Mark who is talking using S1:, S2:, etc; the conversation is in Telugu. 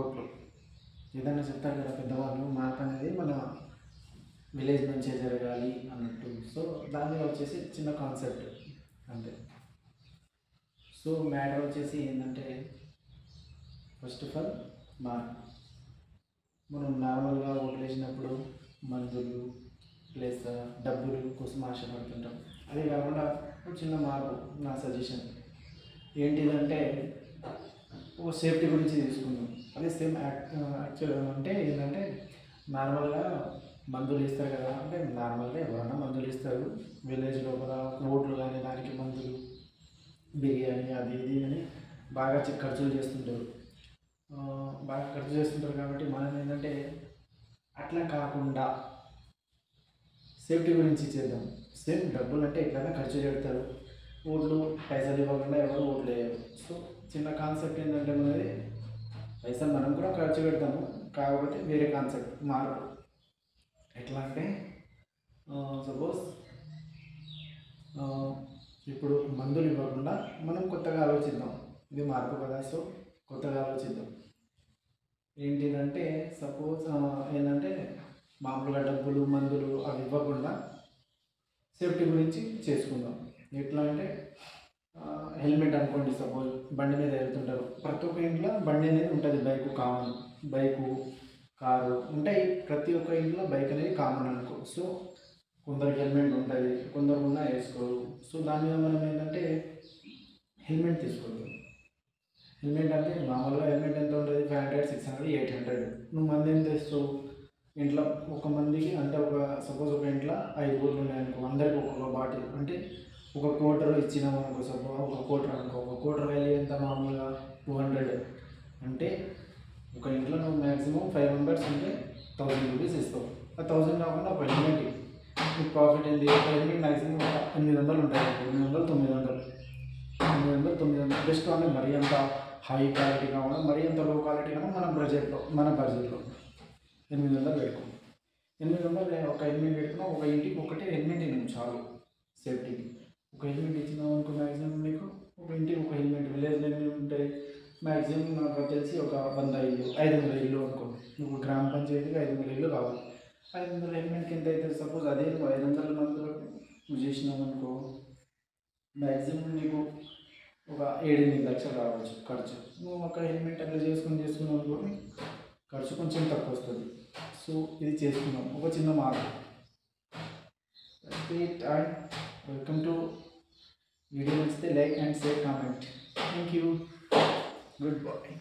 S1: ఓట్లు ఏదైనా చెప్తారు కదా పెద్దవాళ్ళు, మార్పు అనేది మన విలేజ్ నుంచే జరగాలి అన్నట్టు. సో దాని మీద వచ్చేసి చిన్న కాన్సెప్ట్ అంతే. సో మ్యాటర్ వచ్చేసి ఏంటంటే, ఫస్ట్ ఆఫ్ ఆల్ మార్పు. మనం నార్మల్గా ఓట్లు వేసినప్పుడు మందులు ప్లస్ డబ్బులు కోసం ఆశపడుతుంటాం. అదే కాకుండా ఒక చిన్న మార్పు నా సజెషన్ ఏంటిదంటే, ఓ సేఫ్టీ గురించి తీసుకుందాం. అదే సేమ్ యాక్చువల్ అంటే ఏంటంటే, నార్మల్గా మందులు ఇస్తారు కదా, అంటే నార్మల్గా ఎవరైనా మందులు ఇస్తారు విలేజ్ లోపల. ఓట్లు కానీ దానికి మందులు, బిర్యానీ అది ఇది అని బాగా ఖర్చులు చేస్తుంటారు. బాగా ఖర్చు చేస్తుంటారు కాబట్టి మనం ఏంటంటే అట్లా కాకుండా సేఫ్టీ గురించి చేద్దాం. సేమ్ డబ్బులు అంటే ఎట్లయినా ఖర్చు పెడతారు, ఓట్లు పైసలు ఇవ్వకుండా ఎవరు ఓట్లు వేయరు. సో చిన్న కాన్సెప్ట్ ఏంటంటే మనది, పైసలు మనం కూడా ఖర్చు పెడతాము, కాకపోతే వేరే కాన్సెప్ట్ మార్పు. ఎట్లా అంటే సపోజ్ ఇప్పుడు మందులు ఇవ్వకుండా మనం కొత్తగా ఆలోచిద్దాం. ఇది మార్పు కదా, సో కొత్తగా ఆలోచిద్దాం. ఏంటిదంటే సపోజ్ ఏంటంటే మామూలుగా డబ్బులు మందులు అవి ఇవ్వకుండా సేఫ్టీ గురించి చేసుకుందాం. ఎట్లా అంటే హెల్మెట్ అనుకోండి. సపోజ్ బండి మీద వెళ్తుంటారు, ప్రతి ఒక్క ఇంట్లో బండి అనేది ఉంటుంది. బైకు కామన్, బైకు కారు ఉంటాయి, ప్రతి ఒక్క ఇంట్లో బైక్ అనేది కామన్ అనుకో. సో కొందరికి హెల్మెట్ ఉంటుంది, కొందరు ఉన్న వేసుకోరు. సో దాని మీద మనం ఏంటంటే హెల్మెట్ తీసుకోవద్దు. హెల్మెట్ అంటే మామూలుగా హెల్మెట్ ఎంత ఉంటుంది, 500, 600, 800. నువ్వు మంది ఎంత తెస్తావు ఇంట్లో? ఒక మందికి అంటే ఒక సపోజ్ ఒక ఇంట్లో 5 కోట్లు ఉన్నాయనుకో, అందరికి ఒక్కొక్క బాటిల్ అంటే ఒక క్వార్టర్ ఇచ్చినాం అనుకో. సపోజ్ ఒక క్వార్టర్ అనుకో, ఒక క్వార్టర్ వాల్యూ ఎంత మామూలుగా 200. అంటే ఒక ఇంట్లో నువ్వు మ్యాక్సిమం 5 మెంబర్స్ ఉంటే 1000 రూపీస్ ఇస్తావు. ఆ 1000 కాకుండా ఒక హెల్మెట్ నీకు ప్రాఫిట్ ఏంటి? ఒక హెల్మెట్ మ్యాక్సిమం ఒక 800 ఉంటాయి, 800, 900, 800, 900 బెస్ట్. అంటే మరీ అంత హై క్వాలిటీ కాకుండా మరీ అంత లో క్వాలిటీ కాకుండా మన బడ్జెట్లో 800 పెట్టుకో. 800 ఒక హెల్మెట్ పెట్టుకున్నా, ఒక ఇంటికి ఒకటే హెల్మెట్ ఇవ్వను చాలు సేఫ్టీకి. ఒక హెల్మెట్ ఇచ్చినావు అనుకో, మ్యాక్సిమం నీకు ఒక ఇంటికి ఒక హెల్మెట్. విలేజ్లో ఎన్ని ఉంటాయి మ్యాక్సిమం నాకు తెలిసి ఒక 100 ఇల్లు, 500 ఇల్లు అనుకో. నువ్వు గ్రామ పంచాయతీకి 500 ఇల్లు కావాలి. 500 హెల్మెట్కి ఎంత అవుతుంది? సపోజ్ అదే నువ్వు 500 మందిలో నువ్వు చేసినావు అనుకో, మ్యాక్సిమం నీకు ఒక 7-8 లక్షలు రావచ్చు ఖర్చు. నువ్వు ఒక హెల్మెట్ అట్లా చేసుకున్నావు అనుకో, ఖర్చు కొంచెం తక్కువ వస్తుంది. సో ఇది చేసుకున్నాం, ఒక చిన్న మార్పు. And welcome to video. నచ్చితే like and share comment. Thank you. Good bye.